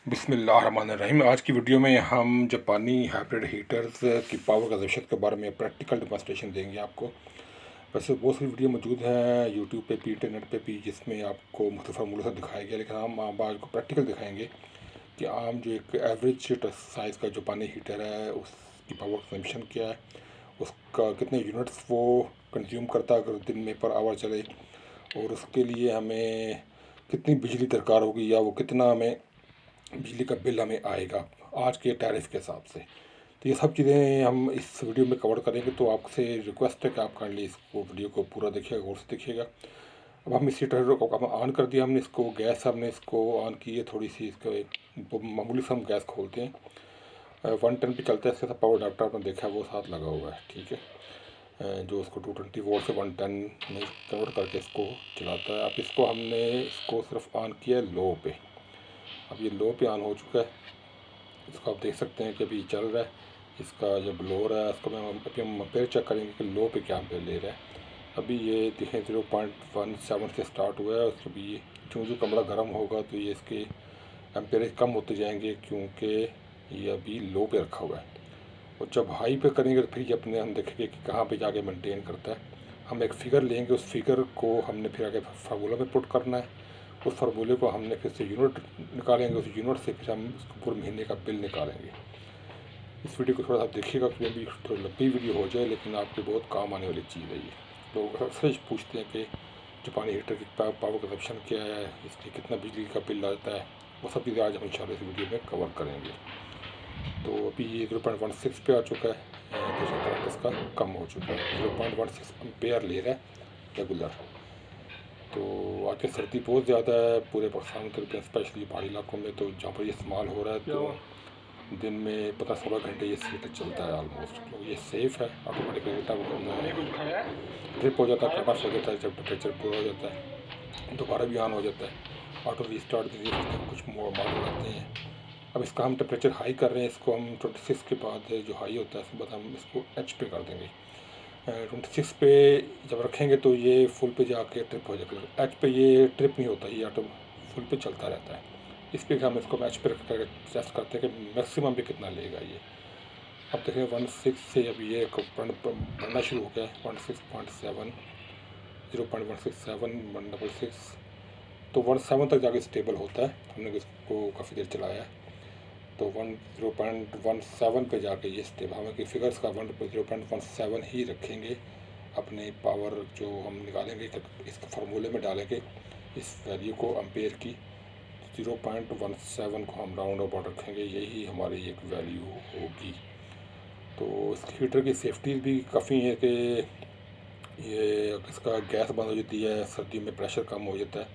बिस्मिल्लाहिर्रहमानिर्रहीम। आज की वीडियो में हम जापानी हाइब्रिड हीटर्स की पावर कंजप्शन के बारे में प्रैक्टिकल डेमोंस्ट्रेशन देंगे आपको। वैसे बहुत सारी वीडियो मौजूद हैं यूट्यूब पे भी, इंटरनेट पे भी, जिसमें आपको मुख्तलिफ फार्मूले से दिखाया गया, लेकिन हम आज को प्रैक्टिकल दिखाएंगे कि आम जो एक एवरेज साइज़ का जापानी हीटर है उसकी पावर कंजप्शन क्या है, उसका कितने यूनिट्स वो कंज्यूम करता है अगर दिन में पर आवर चले, और उसके लिए हमें कितनी बिजली दरकार होगी या वो कितना हमें बिजली का बिल हमें आएगा आज के टैरिफ के हिसाब से। तो ये सब चीज़ें हम इस वीडियो में कवर करेंगे। तो आपसे रिक्वेस्ट है कि आप काइंडली इसको वीडियो को पूरा देखिएगा, गौर से देखिएगा। अब हम इसी हीटर को ऑन कर दिया हमने, इसको गैस हमने इसको ऑन की है थोड़ी सी, इसको मामूली से हम गैस खोलते हैं। 110 पे चलता है, इसके साथ पावर अडाप्टर आपने देखा है वो साथ लगा हुआ है, ठीक है, जो उसको 220 वोल्ट से 110 में कन्वर्ट करके इसको चलाता है। अब इसको हमने इसको सिर्फ ऑन किया है लो पे। अब ये लो पे ऑन हो चुका है, इसको आप देख सकते हैं कि अभी चल रहा है। इसका जो ब्लोअर है उसको अभी हम एम्पेयर चेक करेंगे कि लो पे क्या एम्पेयर ले रहा है। अभी ये देखें 0.17 से स्टार्ट हुआ है, उसके भी जो कमरा गर्म होगा तो ये इसके एम्पेयर कम होते जाएंगे, क्योंकि ये अभी लो पे रखा हुआ है। और जब हाई पे करेंगे तो फिर ये अपने हम देखेंगे कि कहाँ पे जाके मेंटेन करता है। हम एक फ़िगर लेंगे, उस फिगर को हमने फिर आगे फार्मूला में पुट करना है। उस फार्मूले को हमने फिर से यूनिट निकालेंगे, उस यूनिट से फिर हम उसको पूरे महीने का बिल निकालेंगे। इस वीडियो को थोड़ा सा देखिएगा, कि अभी थोड़ी लंबी वीडियो हो जाए लेकिन आपके बहुत काम आने वाली चीज़ है ये। लोग अक्सर पूछते हैं कि जापानी हीटर की पावर कंजप्शन क्या है, इसकी कितना बिजली का बिल आता है, वो सब चीज़ें आज हम इंशाल्लाह इस वीडियो में कवर करेंगे। तो अभी ये 0.16 पे आ चुका है, जैसे करंट इसका कम हो चुका है, 0.16 एम्पेयर ले रहा है रेगुलर। तो आके सर्दी बहुत ज़्यादा है पूरे पाकिस्तान के, स्पेशली पहाड़ी इलाकों में, तो जहाँ पर ये इस्तेमाल हो रहा है तो दिन में 15-16 घंटे ये हीटर चलता है ऑलमोस्ट। तो ये सेफ़ है, ऑटोमेटिकली ट्रिप हो जाता है, कट ऑफ हो जाता है, जब टेम्परेचर पूरा हो जाता है दोबारा भी ऑन हो जाता है। ऑटो रीस्टार्ट के कुछ मॉडल आते हैं। अब इसका हम टेम्परेचर हाई कर रहे हैं, इसको हम 26 के बाद जो हाई होता है उसके बाद हम इसको एच पे कर देंगे। 26 पे जब रखेंगे तो ये फुल पे जाके ट्रिप हो जाएगा। एच पे ये ट्रिप नहीं होता, ये ऑटो फुल पे चलता रहता है। इस पर हम इसको एच पे रख कर टेस्ट करते हैं कि मैक्सिमम पे कितना लेगा ये। अब देखें 16 से अभी ये बढ़ना शुरू हो गया है, 16.7, 0.167, 166, तो 17 तक जाके स्टेबल होता है। हमने इसको काफ़ी देर चलाया है तो 0.17 पे जाके ये स्टेबल, हालांकि फिगर्स का 0.17 ही रखेंगे। अपनी पावर जो हम निकालेंगे इसके फार्मूले में डालेंगे इस वैल्यू को एम्पेयर की, 0.17 को हम राउंड अबाउट रखेंगे, यही हमारी एक वैल्यू होगी। तो इस हीटर की सेफ्टी भी काफ़ी है कि ये इसका गैस बंद हो जाती है, सर्दी में प्रेशर कम हो जाता है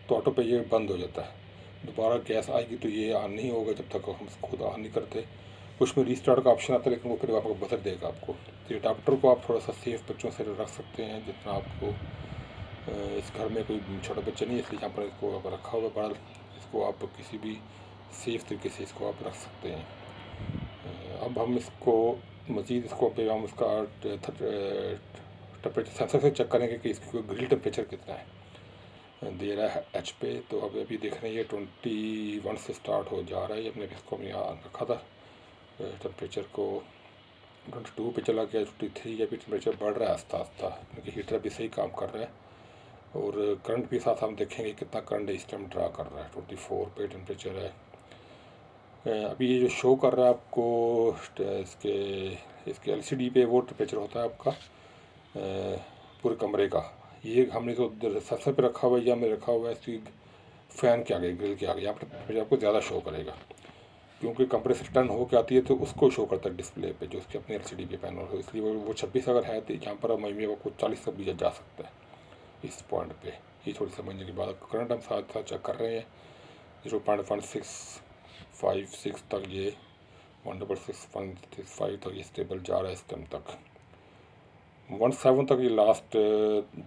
तो ऑटो पे ये बंद हो जाता है। दोबारा गैस आएगी तो ये ऑन नहीं होगा जब तक हम खुद ऑन नहीं करते। कुछ में रीस्टार्ट का ऑप्शन आता है, लेकिन वो फिर आपको बजट देगा आपको। तो अडाप्टर को आप थोड़ा सा सेफ बच्चों से रख सकते हैं जितना आपको, इस घर में कोई छोटा बच्चा नहीं है इसलिए यहाँ पर इसको आप रखा हुआ बड़ा, इसको आप किसी भी सेफ तरीके से इसको आप रख सकते हैं। अब हम इसको मज़ीद इसको पे हम इसका टेम्परेचर सेंसर से चेक करेंगे कि इसकी ग्रिल टेम्परेचर कितना है दे रहा है एच पे। तो अभी देख रहे हैं ये 21 से स्टार्ट हो जा रहा है। हमने इसको यहाँ रखा था, टेम्परेचर को 22 पे चला गया, 23, अभी टेम्परेचर बढ़ रहा है आस्ता आस्ता, क्योंकि हीटर भी सही काम कर रहा है। और करंट भी साथ हम देखेंगे कितना करंट इस टाइम ड्रा कर रहा है। 24 पे टेम्परेचर है। अभी ये जो शो कर रहा है आपको इसके एलसीडी पे वो टेम्परेचर होता है आपका पूरे कमरे का। ये हमने तो सेंसर पे रखा हुआ है या हमने रखा हुआ है इसकी फ़ैन के आगे, ग्रिल के आगे, यहाँ पर आपको ज़्यादा शो करेगा क्योंकि कमरे से टर्न होकर आती है तो उसको शो करता है डिस्प्ले पे जो उसकी अपने एलसीडी पे पैनल हो, इसलिए वो 26 अगर है तो यहाँ पर महीने आपको 40 तक भी जा सकता है इस पॉइंट पे। ये थोड़ी समझने के बाद करंट हम साथ साथ चेक कर रहे हैं, 0.1656 तक ये 166.5 तक ये स्टेबल जा रहा है इस टाइम तक। 17 तक ये लास्ट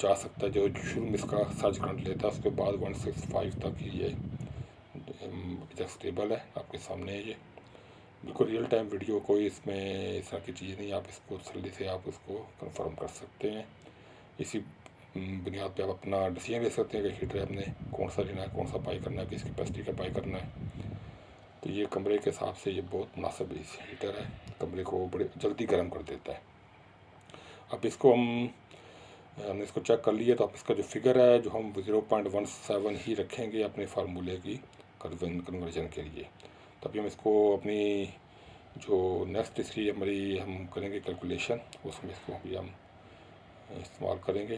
जा सकता है जो शुरू में इसका सर्ज करंट लेता है, उसके बाद 165 तक ही ये तक स्टेबल है। आपके सामने है ये बिल्कुल रियल टाइम वीडियो, कोई इसमें इस तरह की चीज़ नहीं, आप इसको तसल्ली से आप उसको कंफर्म कर सकते हैं। इसी बुनियाद पे आप अपना डिसीजन ले सकते हैं कि हीटर आपने कौन सा लेना है, कौन सा बाई करना है, किस कैपेसिटी का बाई करना है। तो ये कमरे के हिसाब से ये बहुत मुनासिब हीटर है, कमरे को बड़े जल्दी गर्म कर देता है। अब इसको हमने इसको चेक कर लिया, तो अब इसका जो फिगर है जो हम 0.17 ही रखेंगे अपने फार्मूले की कन्वर्जन के लिए। तो अभी हम इसको अपनी जो नेक्स्ट तीसरी हमारी हम करेंगे कैलकुलेशन, उसमें इसको अभी हम इस्तेमाल करेंगे।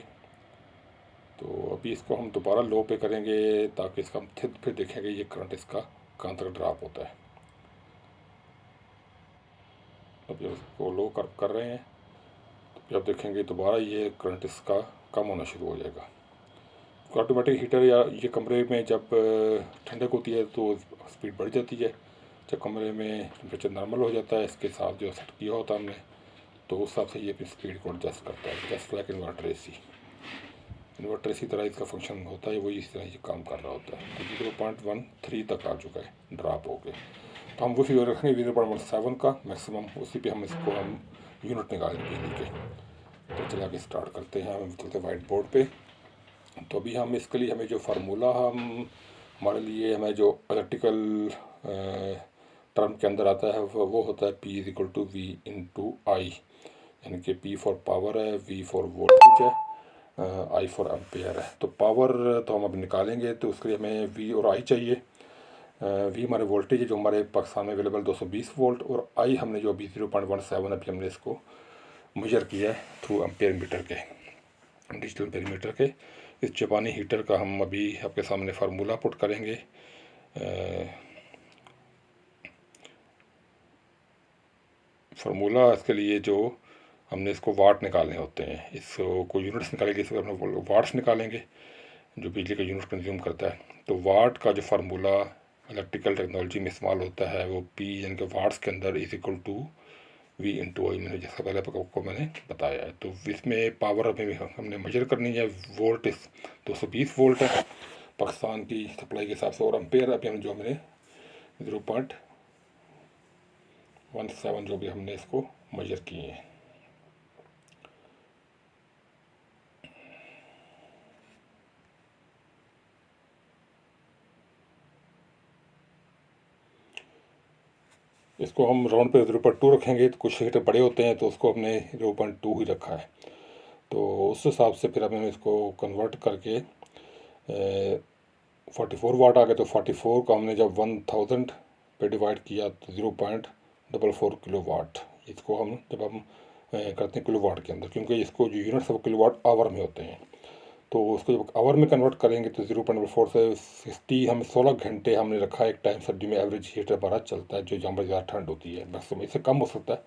तो अभी इसको हम दोबारा लो पे करेंगे ताकि इसका हम फिर देखेंगे ये करंट इसका कहाँ तक ड्रॉप होता है। अभी इसको लो कर रहे हैं, तो अब देखेंगे दोबारा ये करंट इसका कम होना शुरू हो जाएगा। ऑटोमेटिक हीटर या ये कमरे में जब ठंडक होती है तो स्पीड बढ़ जाती है, जब कमरे में टेम्परेचर नॉर्मल हो जाता है इसके साथ जो सेट किया होता है हमने, तो उस हिसाब से ये अपनी स्पीड को एडजस्ट करता है, जस्ट लाइक इन्वर्टर एसी तरह इसका फंक्शन होता है, वही इस तरह से काम कर रहा होता है। तो 0.13 तक आ चुका है ड्रॉप हो गए, तो हम वो फिगर रखेंगे 0.17 का मैक्सिमम, उसी पे हम इसको हम यूनिट निकालेंगे बिजली के। तो चला के स्टार्ट करते हैं, हम चलते वाइट बोर्ड पे। तो अभी हम इसके लिए हमें जो फार्मूला हमारे लिए हमें जो इलेक्ट्रिकल टर्म के अंदर आता है वो होता है P=V/I, यानी कि P फॉर पावर है, V फॉर वोल्टेज है, I फॉर एम्पेयर है। तो पावर तो हम अब निकालेंगे, तो उसके लिए हमें V और I चाहिए। V हमारे वोल्टेज है जो हमारे पाकिस्तान में अवेलेबल 220 वोल्ट, और I हमने जो अभी 0.17 अभी हमने इसको मेजर किया है थ्रू एम्पेयर मीटर के, डिजिटल एम्पेयर मीटर के। इस जापानी हीटर का हम अभी आपके सामने फार्मूला पुट करेंगे। फार्मूला इसके लिए जो हमने इसको वाट निकालने होते हैं, इसको यूनिट्स निकालेंगे, इसको हम वाट्स निकालेंगे जो बिजली का यूनिट कंज्यूम करता है। तो वाट का जो फार्मूला इलेक्ट्रिकल टेक्नोलॉजी में इस्तेमाल होता है वो P यानी कि वाट्स के अंदर V/I, मैंने जैसा पहले आपको मैंने बताया है। तो इसमें पावर हमने मेजर करनी है, वोल्ट 220 वोल्ट है पाकिस्तान की सप्लाई के हिसाब से, और एम्पेयर अभी हम जो हमने 0.17 जो भी हमने इसको मेजर किए हैं। इसको हम राउंड पे 0.2 रखेंगे, तो कुछ हीटर बड़े होते हैं तो उसको हमने 0.2 ही रखा है। तो उस हिसाब से फिर हमने इसको कन्वर्ट करके 44 वाट आ गए, तो 44 को हमने जब 1000 पे डिवाइड किया तो 0.44 किलो वाट, इसको हम जब हम करते हैं किलो वाट के अंदर, क्योंकि इसको जो यूनिट्स है वो किलो वाट आवर में होते हैं, तो उसको जब आवर में कन्वर्ट करेंगे तो 0.4 से 60 हम 16 घंटे हमने रखा है एक टाइम सर्दी में एवरेज हीटर हमारा चलता है, जो जहाँ पर ज़्यादा ठंड होती है, मैक्सिमम इससे कम हो सकता है,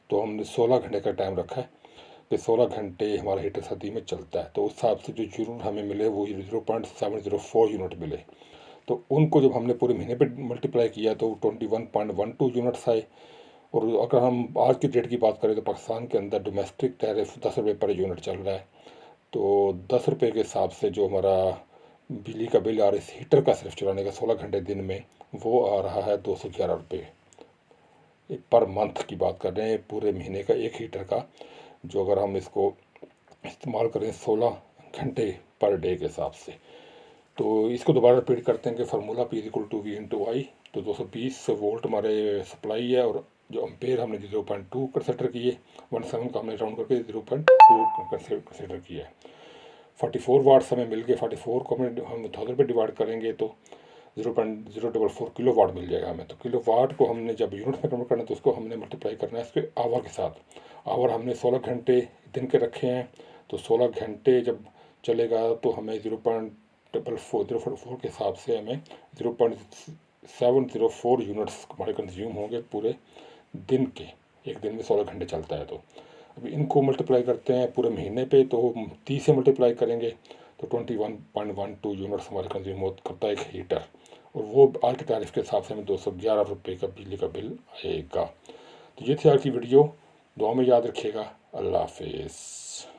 तो हमने 16 घंटे का टाइम रखा है कि 16 घंटे हमारा हीटर सर्दी में चलता है। तो उस हिसाब से जो यूनिट हमें मिले वो 0.704 यूनिट मिले। तो उनको जब हमने पूरे महीने पे मल्टीप्लाई किया तो 21.12 यूनिट्स आए। और अगर हम आज की डेट की बात करें तो पाकिस्तान के अंदर डोमेस्टिक टैरिफ 10 रुपये पर यूनिट चल रहा है, तो 10 रुपये के हिसाब से जो हमारा बिजली का बिल आ रहा है इस हीटर का सिर्फ चलाने का 16 घंटे दिन में, वो आ रहा है 211 रुपये पर मंथ की बात कर रहे हैं, पूरे महीने का एक हीटर का, जो अगर हम इसको इस्तेमाल करें 16 घंटे पर डे के हिसाब से। तो इसको दोबारा रिपीट करते हैं कि फार्मूला P=V/I, तो 220 वोल्ट हमारे सप्लाई है, और जो एम्पेयर हमने 0.2 कंसिडर किए, 17 का हमने राउंड करके 0.2 कंसिडर किया है। 44 वाट्स हमें मिल गए, 44 को हम 1000 पे डिवाइड करेंगे तो 0.044 किलो वाट मिल जाएगा हमें। तो किलो वाट को हमने जब यूनिट में कन्वर्ट करना है तो उसको हमने मल्टीप्लाई करना है इसके आवर के साथ। आवर हमने 16 घंटे दिन के रखे हैं, तो 16 घंटे जब चलेगा तो हमें 0.4 के हिसाब से हमें 0.704 यूनिट्स हमारे कंज्यूम होंगे पूरे दिन के, एक दिन में 16 घंटे चलता है। तो अभी इनको मल्टीप्लाई करते हैं पूरे महीने पे, तो 30 से मल्टीप्लाई करेंगे तो 21.12 यूनिट्स हमारे कंज्यूम करता है एक हीटर, और वो आज के तारीफ के हिसाब से हमें 211 रुपये का बिजली का बिल आएगा। तो ये थी आज की वीडियो, दुआ में याद रखिएगा। अल्लाह हाफिज़।